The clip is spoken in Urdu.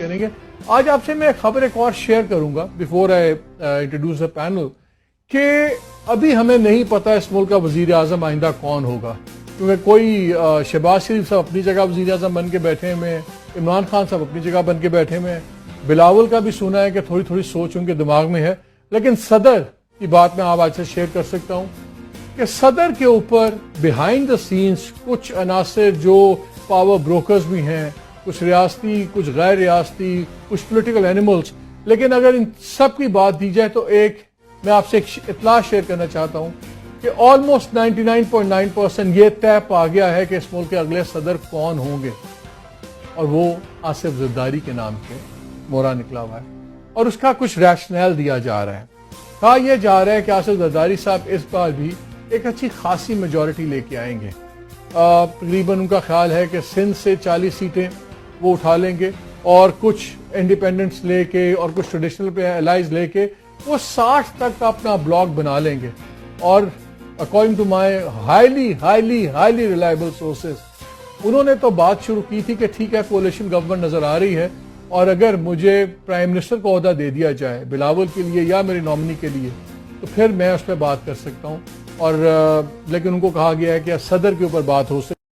کریں گے. آج آپ سے میں خبر ایک اور شیئر کروں گا before I introduce the panel کہ ابھی ہمیں نہیں پتا اس ملک کا وزیر اعظم آئندہ کون ہوگا, کیونکہ کوئی شہباز شریف صاحب اپنی جگہ وزیر اعظم بن کے بیٹھے ہوئے ہیں, عمران خان صاحب اپنی جگہ بن کے بیٹھے ہوئے ہیں, بلاول کا بھی سنا ہے کہ تھوڑی تھوڑی سوچ ان کے دماغ میں ہے, لیکن صدر کی بات میں آپ آج سے شیئر کر سکتا ہوں کہ صدر کے اوپر بیہائنڈ دا سینس کچھ عناصر جو پاور بروکرز بھی ہیں, کچھ ریاستی کچھ غیر ریاستی, کچھ پولیٹیکل اینیملز, لیکن اگر ان سب کی بات دی جائے تو میں آپ سے ایک اطلاع شیئر کرنا چاہتا ہوں کہ آلموسٹ 99.9% یہ طے پا گیا ہے کہ اس ملک کے اگلے صدر کون ہوں گے, اور وہ آصف زرداری کے نام سے مورا نکلا ہوا ہے, اور اس کا کچھ ریشنل دیا جا رہا ہے. کہا یہ جا رہا ہے کہ آصف زرداری صاحب اس بار بھی ایک اچھی خاصی میجورٹی لے کے آئیں گے. تقریباً ان کا خیال ہے کہ سندھ سے 40 سیٹیں وہ اٹھا لیں گے, اور کچھ انڈیپینڈنٹس لے کے اور کچھ ٹریڈیشنل پہ الائز لے کے وہ 60 تک اپنا بلاک بنا لیں گے. اور according to my highly reliable sources, انہوں نے تو بات شروع کی تھی کہ ٹھیک ہے کولیشن گورنمنٹ نظر آ رہی ہے, اور اگر مجھے پرائم منسٹر کا عہدہ دے دیا جائے بلاول کے لیے یا میری نامنی کے لیے تو پھر میں اس پہ بات کر سکتا ہوں, اور لیکن ان کو کہا گیا ہے کہ صدر کے اوپر بات ہو سکتی